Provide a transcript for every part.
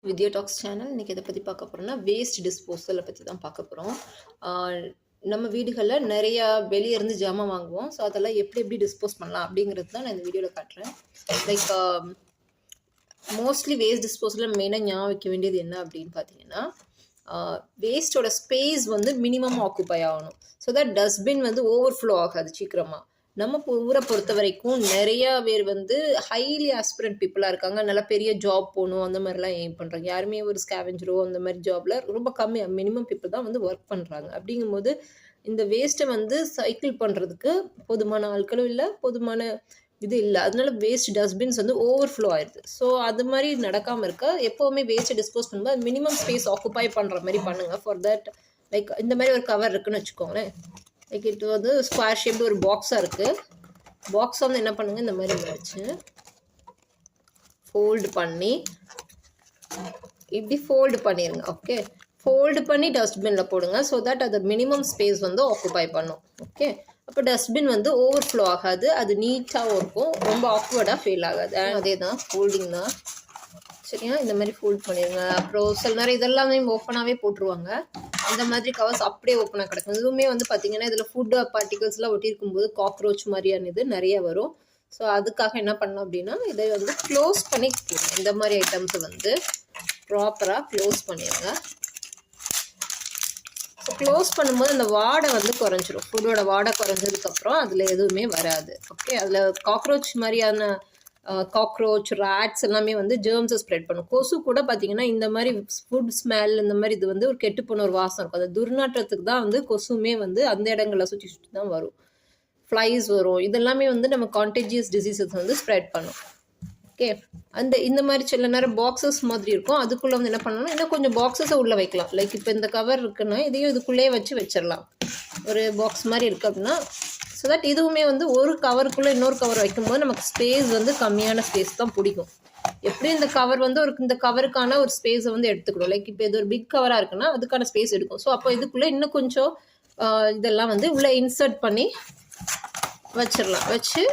வித்யா tax channel இன்றைக்கி எதை பற்றி பார்க்க போகிறோம்னா வேஸ்ட் டிஸ்போசலை பற்றி தான் பார்க்க போகிறோம். நம்ம வீடுகளில் நிறையா வெளியே இருந்து ஜாமான் வாங்குவோம். ஸோ அதெல்லாம் எப்படி டிஸ்போஸ் பண்ணலாம் அப்படிங்கிறது தான் நான் இந்த வீடியோவில் காட்டுறேன். லைக் மோஸ்ட்லி வேஸ்ட் டிஸ்போசலில் மெயினாக ஞாபகம் வைக்க வேண்டியது என்ன அப்படின்னு பார்த்தீங்கன்னா, வேஸ்ட்டோட ஸ்பேஸ் வந்து மினிமம் ஆக்குப்பை ஆகணும். ஸோ தட் டஸ்ட்பின் வந்து ஓவர்ஃப்ளோ ஆகாது சீக்கிரமாக. நம்ம ஊரை பொறுத்த வரைக்கும் நிறையா பேர் வந்து ஹைலி ஆஸ்பிரண்ட் பீப்புளாக இருக்காங்க. நல்லா பெரிய ஜாப் போகணும் அந்த மாதிரிலாம் எய்ம் பண்ணுறாங்க. யாருமே ஒரு ஸ்கேவெஞ்சரோ அந்த மாதிரி ஜாபில் ரொம்ப கம்மி மினிமம் பீப்புள் தான் வந்து ஒர்க் பண்ணுறாங்க. அப்படிங்கும்போது இந்த வேஸ்ட்டை வந்து சைக்கிள் பண்ணுறதுக்கு போதுமான ஆட்களும் இல்லை, போதுமான இது இல்லை. அதனால வேஸ்ட் டஸ்ட்பின்ஸ் வந்து ஓவர்ஃப்ளோ ஆயிடுது. ஸோ அது மாதிரி நடக்காமல் இருக்க எப்போவுமே வேஸ்ட்டை டிஸ்போஸ் பண்ணும்போது மினிமம் ஸ்பேஸ் ஆக்குப்பை பண்ணுற மாதிரி பண்ணுங்கள். ஃபார் தட் லைக் இந்த மாதிரி ஒரு கவர் இருக்குன்னு வச்சுக்கோங்களேன். லைக் இது வந்து ஸ்கொயர் ஷேப்டு ஒரு பாக்ஸாக இருக்குது. பாக்ஸை வந்து என்ன பண்ணுங்கள், இந்த மாதிரி வச்சு ஃபோல்டு பண்ணி இப்படி ஃபோல்டு பண்ணிடுங்க. ஓகே, ஃபோல்டு பண்ணி டஸ்ட்பினில் போடுங்க. ஸோ தட் அது மினிமம் ஸ்பேஸ் வந்து ஆக்குப்பை பண்ணும். ஓகே, அப்போ டஸ்ட்பின் வந்து ஓவர்ஃப்ளோ ஆகாது, அது நீட்டாகவும் இருக்கும், ரொம்ப ஆக்வர்டாக ஃபீல் ஆகாது. அதே தான் ஃபோல்டிங் தான். சரியா, இந்த மாதிரி ஃபோல்ட் பண்ணிடுங்க. அப்புறம் சில நேரம் இதெல்லாமே ஓப்பனாகவே போட்டுருவாங்க. அந்த மாதிரி கவர்ஸ் அப்படியே ஓப்பனாக கிடக்கும். இதுவுமே வந்து பார்த்திங்கன்னா இதில் ஃபுட் பார்ட்டிகல்ஸ்லாம் ஒட்டியிருக்கும்போது காக்ரோச் மாதிரியான இது நிறைய வரும். ஸோ அதுக்காக என்ன பண்ணோம் அப்படின்னா, இதை வந்து க்ளோஸ் பண்ணி போடுங்க. இந்த மாதிரி ஐட்டம்ஸை வந்து ப்ராப்பராக க்ளோஸ் பண்ணிடுங்க. ஸோ க்ளோஸ் பண்ணும்போது அந்த வாடை வந்து குறைஞ்சிரும். ஃபுட்டோட வாடை குறைஞ்சதுக்கப்புறம் அதில் எதுவுமே வராது. ஓகே, அதில் காக்ரோச் மாதிரியான காக்ரோச் ரேட்ஸ் எல்லாமே வந்து ஜேர்ம்ஸை ஸ்ப்ரெட் பண்ணும். கொசு கூட பார்த்தீங்கன்னா இந்த மாதிரி ஃபுட் ஸ்மெல் இந்த மாதிரி இது வந்து ஒரு கெட்டு போன ஒரு வாசம் இருக்கும். அந்த துர்நாற்றத்துக்கு தான் வந்து கொசுமே வந்து அந்த இடங்களில் சுற்றி தான் வரும். ஃப்ளைஸ் வரும். இதெல்லாமே வந்து நம்ம கான்டேஜியஸ் டிசீசஸ் வந்து ஸ்ப்ரெட் பண்ணும். ஓகே, இந்த மாதிரி சில நேரம் பாக்ஸஸ் மாதிரி இருக்கும். அதுக்குள்ளே வந்து என்ன பண்ணணும்னா இன்னும் கொஞ்சம் பாக்ஸஸை உள்ளே வைக்கலாம். லைக் இப்போ இந்த கவர் இருக்குன்னா இதையும் இதுக்குள்ளேயே வச்சிடலாம். ஒரு பாக்ஸ் மாதிரி இருக்குது அப்படின்னா, ஸோ தட் இதுவுமே வந்து ஒரு கவருக்குள்ளே இன்னொரு கவர் வைக்கும்போது நமக்கு ஸ்பேஸ் வந்து கம்மியான ஸ்பேஸ் தான் பிடிக்கும். எப்படி இந்த கவர் வந்து இந்த கவருக்கான ஒரு ஸ்பேஸை வந்து எடுத்துக்கணும். லைக் இப்போ இது ஒரு பிக் கவராக இருக்குன்னா அதுக்கான ஸ்பேஸ் எடுக்கும். ஸோ அப்போ இதுக்குள்ளே இன்னும் கொஞ்சம் இதெல்லாம் வந்து உள்ளே இன்சர்ட் பண்ணி வச்சிடலாம். வச்சு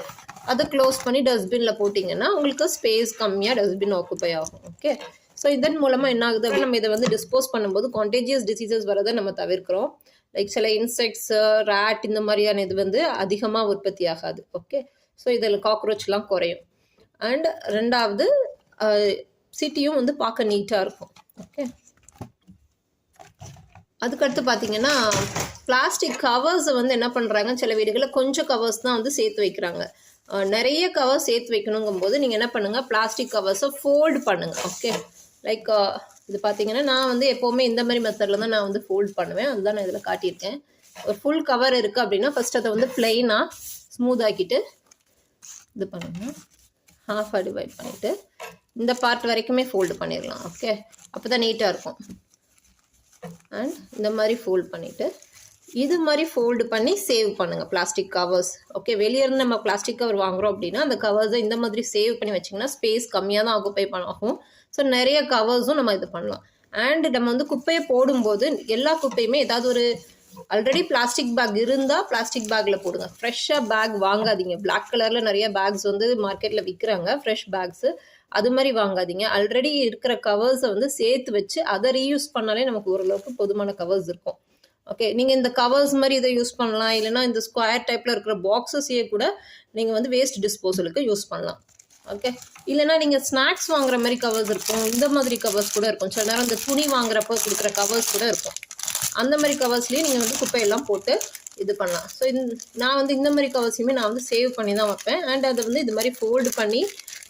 அதை க்ளோஸ் பண்ணி டஸ்ட்பினில் போட்டிங்கன்னா உங்களுக்கு ஸ்பேஸ் கம்மியாக டஸ்ட்பின் ஆக்குப்பை ஆகும். ஓகே, ஸோ இதன் மூலமாக என்ன ஆகுது அப்படின்னா, நம்ம இதை வந்து டிஸ்போஸ் பண்ணும்போது கான்டேஜியஸ் டிசீசஸ் வரதை நம்ம தவிர்க்கிறோம். லைக் சில இன்செக்ட்ஸ், ரேட் இந்த மாதிரியான இது வந்து அதிகமாக உற்பத்தி ஆகாது. ஓகே, ஸோ இதில் காக்ரோச்லாம் குறையும். அண்ட் ரெண்டாவது சிட்டியும் வந்து பார்க்க நீட்டாக இருக்கும். ஓகே, அதுக்கடுத்து பார்த்தீங்கன்னா பிளாஸ்டிக் கவர்ஸை வந்து என்ன பண்ணுறாங்க, சில வீடுகளில் கொஞ்சம் கவர்ஸ் தான் வந்து சேர்த்து வைக்கிறாங்க. நிறைய கவர்ஸ் சேர்த்து வைக்கணுங்கும்போது நீங்கள் என்ன பண்ணுங்கள், பிளாஸ்டிக் கவர்ஸை ஃபோல்டு பண்ணுங்கள். ஓகே, லைக் இது பார்த்தீங்கன்னா நான் வந்து எப்போவுமே இந்த மாதிரி மெத்தடில் தான் நான் வந்து ஃபோல்ட் பண்ணுவேன். அதுதான் நான் இதில் காட்டியிருக்கேன். ஒரு ஃபுல் கவர் இருக்குது அப்படின்னா ஃபஸ்ட் அதை வந்து ப்ளெயினாக ஸ்மூத் ஆக்கிட்டு இது பண்ணுங்கள். ஹாஃபாக டிவைட் பண்ணிவிட்டு இந்த பார்ட் வரைக்குமே ஃபோல்டு பண்ணிடலாம். ஓகே, அப்போ தான் நீட்டாக இருக்கும். அண்ட் இந்த மாதிரி ஃபோல்ட் பண்ணிவிட்டு இது மாதிரி ஃபோல்டு பண்ணி சேவ் பண்ணுங்கள் பிளாஸ்டிக் கவர்ஸ். ஓகே, வெளியேருந்து நம்ம பிளாஸ்டிக் கவர் வாங்குகிறோம் அப்படின்னா அந்த கவர்ஸை இந்த மாதிரி சேவ் பண்ணி வச்சிங்கன்னா ஸ்பேஸ் கம்மியாக தான் ஆக்குப்பை ஆகும். ஸோ நிறைய கவர்ஸும் நம்ம இது பண்ணலாம். அண்ட் நம்ம வந்து குப்பையை போடும்போது எல்லா குப்பையுமே ஏதாவது ஒரு ஆல்ரெடி பிளாஸ்டிக் பேக் இருந்தால் பிளாஸ்டிக் பேக்கில் போடுங்க. ஃப்ரெஷ்ஷாக பேக் வாங்காதீங்க. பிளாக் கலரில் நிறைய பேக்ஸ் வந்து மார்க்கெட்டில் விற்கிறாங்க, ஃப்ரெஷ் பேக்ஸு. அது மாதிரி வாங்காதீங்க. ஆல்ரெடி இருக்கிற கவர்ஸை வந்து சேர்த்து வச்சு அதை ரீயூஸ் பண்ணாலே நமக்கு ஓரளவுக்கு போதுமான கவர்ஸ் இருக்கும். ஓகே, நீங்கள் இந்த கவர்ஸ் மாதிரி இதை யூஸ் பண்ணலாம். இல்லைனா இந்த ஸ்கொயர் டைப்பில் இருக்கிற பாக்ஸஸையே கூட நீங்கள் வந்து வேஸ்ட் டிஸ்போசலுக்கு யூஸ் பண்ணலாம். ஓகே, இல்லைனா நீங்கள் ஸ்நாக்ஸ் வாங்குற மாதிரி கவர்ஸ் இருக்கும், இந்த மாதிரி கவர்ஸ் கூட இருக்கும். சில நேரம் இந்த துணி வாங்குறப்போ கொடுக்குற கவர்ஸ் கூட இருக்கும். அந்த மாதிரி கவர்ஸ்லேயே நீங்கள் வந்து குப்பையெல்லாம் போட்டு இது பண்ணலாம். ஸோ நான் வந்து இந்த மாதிரி கவர்ஸையுமே நான் வந்து சேவ் பண்ணி தான் வைப்பேன். அண்ட் அதை வந்து இது மாதிரி ஃபோல்டு பண்ணி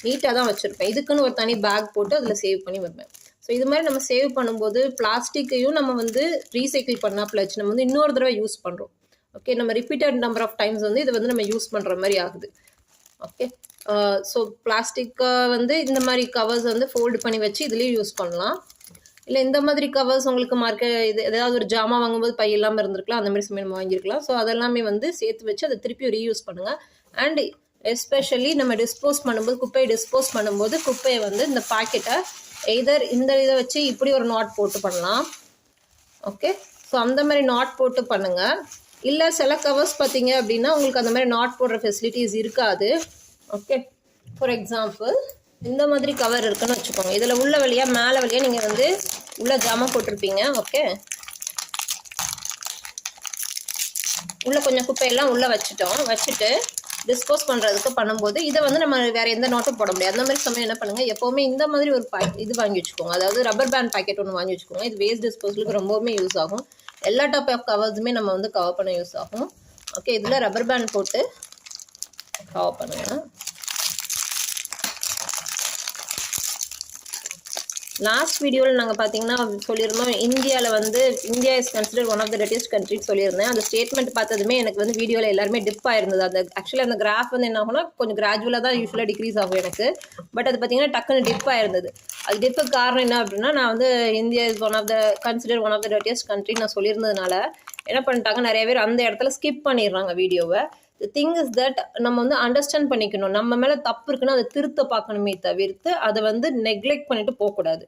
நீட்டாக தான் வச்சுருப்பேன். இதுக்குன்னு ஒரு தனி பேக் போட்டு அதில் சேவ் பண்ணி வைப்பேன். ஸோ இது மாதிரி நம்ம சேவ் பண்ணும்போது பிளாஸ்டிக்கையும் நம்ம வந்து ரீசைக்கிள் பண்ணாப்பில் வச்சு நம்ம வந்து இன்னொரு தடவை யூஸ் பண்ணுறோம். ஓகே, நம்ம ரிப்பீட்டட் நம்பர் ஆஃப் டைம்ஸ் வந்து இதை வந்து நம்ம யூஸ் பண்ணுற மாதிரி ஆகுது. ஓகே, ஸோ பிளாஸ்டிக்கை வந்து இந்த மாதிரி கவர்ஸ் வந்து ஃபோல்டு பண்ணி வச்சு இதுலேயும் யூஸ் பண்ணலாம். இல்லை இந்த மாதிரி கவர்ஸ் உங்களுக்கு இது ஏதாவது ஒரு ஜாமான் வாங்கும்போது பை இல்லாமல் இருந்திருக்கலாம், அந்த மாதிரி சமயம் நம்ம வாங்கியிருக்கலாம். ஸோ அதெல்லாமே வந்து சேர்த்து வச்சு அதை திருப்பி ரீயூஸ் பண்ணுங்கள். அண்ட் எஸ்பெஷலி நம்ம டிஸ்போஸ் பண்ணும்போது குப்பையை டிஸ்போஸ் பண்ணும்போது குப்பையை வந்து இந்த பாக்கெட்டை எய்தர் இந்த இதை வச்சு இப்படி ஒரு நாட் போட்டு பண்ணலாம். ஓகே, ஸோ அந்த மாதிரி நாட் போட்டு பண்ணுங்கள். இல்லை சில கவர்ஸ் பார்த்தீங்க அப்படின்னா உங்களுக்கு அந்த மாதிரி நாட் போடுற ஃபெசிலிட்டிஸ் இருக்காது. ஓகே, ஃபார் எக்ஸாம்பிள் இந்த மாதிரி கவர் இருக்குன்னு வச்சுக்கோங்க. இதில் உள்ள வழியாக மேலே வழியாக நீங்கள் வந்து உள்ள ஜாமான் போட்டிருப்பீங்க. ஓகே, உள்ளே கொஞ்சம் குப்பையெல்லாம் உள்ளே வச்சுட்டு டிஸ்போஸ் பண்ணுறதுக்கு பண்ணும்போது இதை வந்து நம்ம வேறு எந்த நோட்டும் போட முடியாது. அந்த மாதிரி சமயம் என்ன பண்ணுங்கள், எப்போவுமே இந்த மாதிரி ஒரு இது வாங்கி வச்சுக்கோங்க. அதாவது ரப்பர் பேண்ட் பாக்கெட் ஒன்று வாங்கி வச்சுக்கோங்க. இது வேஸ்ட் டிஸ்போசலுக்கு ரொம்பவுமே யூஸ் ஆகும். எல்லா டைப் ஆஃப் கவர்ஸுமே நம்ம வந்து கவர் பண்ண யூஸ் ஆகும். ஓகே, இதில் ரப்பர் பேண்ட் போட்டு கவர் பண்ணுங்கள். லாஸ்ட் வீடியோவில் நாங்கள் பார்த்தீங்கன்னா சொல்லியிருந்தோம், இந்தியாவில் வந்து India is consider one of the dirtiest கண்ட்ரின்னு சொல்லியிருந்தேன். அந்த ஸ்டேட்மெண்ட் பார்த்ததுமே எனக்கு வந்து வீடியோவில் எல்லாருமே டிப் ஆயிருந்தது. அந்த ஆக்சுவலி அந்த கிராஃப் வந்து என்ன ஆகும்னா கொஞ்சம் கிராஜுவலாக தான் யூஸ்வலாக டிக்ரீஸ் ஆகும் எனக்கு. பட் அது பார்த்தீங்கன்னா டக்குன்னு டிப் ஆயிருந்தது. அது டிப்புக்கு காரணம் என்ன அப்படின்னா, நான் வந்து India is one of the consider one of the dirtiest கண்ட்ரின்னு நான் சொல்லியிருந்ததுனால என்ன பண்ணிட்டாங்க, நிறைய பேர் அந்த இடத்துல ஸ்கிப் பண்ணிடுறாங்க வீடியோவை. தி திங் இஸ் தட் நம்ம வந்து அண்டர்ஸ்டாண்ட் பண்ணிக்கணும். நம்ம மேலே தப்பு இருக்குன்னா அதை திருத்த பார்க்கணுமே தவிர்த்து அதை வந்து நெக்லெக்ட் பண்ணிட்டு போகக்கூடாது.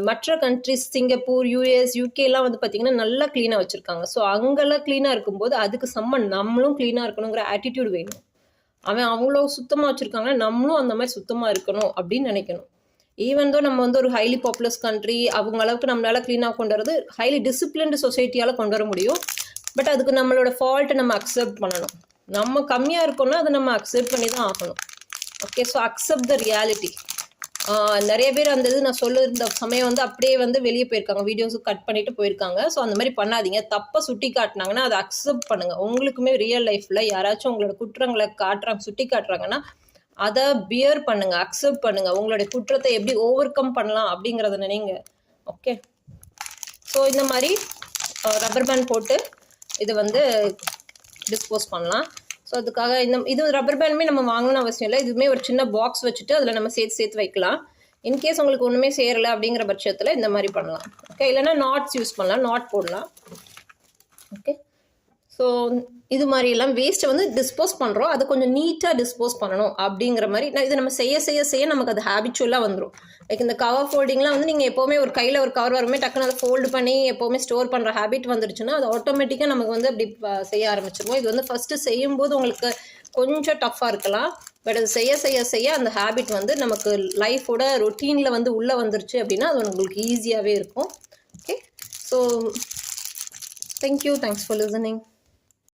மற்ற கண்ட்ரிஸ் சிங்கப்பூர், யூஎஸ், யூகேலாம் வந்து பார்த்திங்கன்னா நல்லா க்ளீனாக வச்சுருக்காங்க. ஸோ அங்கெல்லாம் க்ளீனாக இருக்கும்போது அதுக்கு நம்மளும் க்ளீனாக இருக்கணுங்கிற ஆட்டிடியூட் வேணும். அவ்வளோ சுத்தமாக வச்சுருக்காங்கன்னா நம்மளும் அந்த மாதிரி சுத்தமாக இருக்கணும் அப்படின்னு நினைக்கணும். ஈவன் தோ நம்ம வந்து ஒரு ஹைலி பாப்புலஸ் கண்ட்ரி, அவங்க அளவுக்கு நம்மளால் க்ளீனாக கொண்டு வரது ஹைலி டிசிப்ளின்டு சொசைட்டியால் கொண்டு வர முடியும். பட் அதுக்கு நம்மளோட ஃபால்ட்டை நம்ம அக்செப்ட் பண்ணணும். நம்ம கம்மியாக இருக்கோம்னா அதை நம்ம அக்செப்ட் பண்ணி தான் ஆகணும். Okay, so accept the reality. நிறைய பேர் அந்த இது நான் சொல்லியிருந்த சமயம் வந்து அப்படியே வந்து வெளியே போயிருக்காங்க, வீடியோஸு கட் பண்ணிட்டு போயிருக்காங்க. ஸோ அந்த மாதிரி பண்ணாதீங்க. தப்பை சுட்டி காட்டினாங்கன்னா அதை அக்செப்ட் பண்ணுங்கள். உங்களுக்குமே ரியல் லைஃப்பில் யாராச்சும் உங்களோட குற்றங்களை சுட்டி காட்டுறாங்கன்னா அதை பியர் பண்ணுங்கள், அக்செப்ட் பண்ணுங்கள். உங்களுடைய குற்றத்தை எப்படி ஓவர் கம் பண்ணலாம் அப்படிங்கிறத நினைங்க. ஓகே, ஸோ இந்த மாதிரி ரப்பர் பேண்ட் போட்டு இது வந்து டிஸ்போஸ் பண்ணலாம். ஸோ அதுக்காக இது ரப்பர் பேண்டுமே நம்ம வாங்கணும்னு அவசியம் இல்லை. இதுவுமே ஒரு சின்ன பாக்ஸ் வச்சுட்டு அதில் நம்ம சேர்த்து வைக்கலாம். இன்கேஸ் உங்களுக்கு ஒன்றுமே சேரலை அப்படிங்கிற பட்சத்தில் இந்த மாதிரி பண்ணலாம். ஓகே, இல்லைன்னா நாட்ஸ் யூஸ் பண்ணலாம், நாட் போடலாம். ஓகே, ஸோ இது மாதிரிலாம் வேஸ்ட்டை வந்து டிஸ்போஸ் பண்ணுறோம், அதை கொஞ்சம் நீட்டாக டிஸ்போஸ் பண்ணணும் அப்படிங்கிற மாதிரி இதை நம்ம செய்ய நமக்கு அது ஹேபிச்சுவலாக வந்துடும். லைக் இந்த கவர் ஃபோல்டிங்லாம் வந்து நீங்கள் எப்போவுமே ஒரு கையில் ஒரு கவர் வருமே டக்குன்னு அதை ஃபோல்டு பண்ணி எப்போவுமே ஸ்டோர் பண்ணுற ஹேபிட் வந்துடுச்சுன்னா அது ஆட்டோமேட்டிக்காக நமக்கு வந்து அப்படி செய்ய ஆரம்பிச்சிருவோம். இது வந்து ஃபஸ்ட்டு செய்யும்போது உங்களுக்கு கொஞ்சம் டஃப்பாக இருக்கலாம். பட் அது செய்ய அந்த ஹேபிட் வந்து நமக்கு லைஃபோட ரொட்டீனில் வந்து உள்ளே வந்துருச்சு அப்படின்னா அது உங்களுக்கு ஈஸியாகவே இருக்கும். Okay, so thank you, thanks for listening.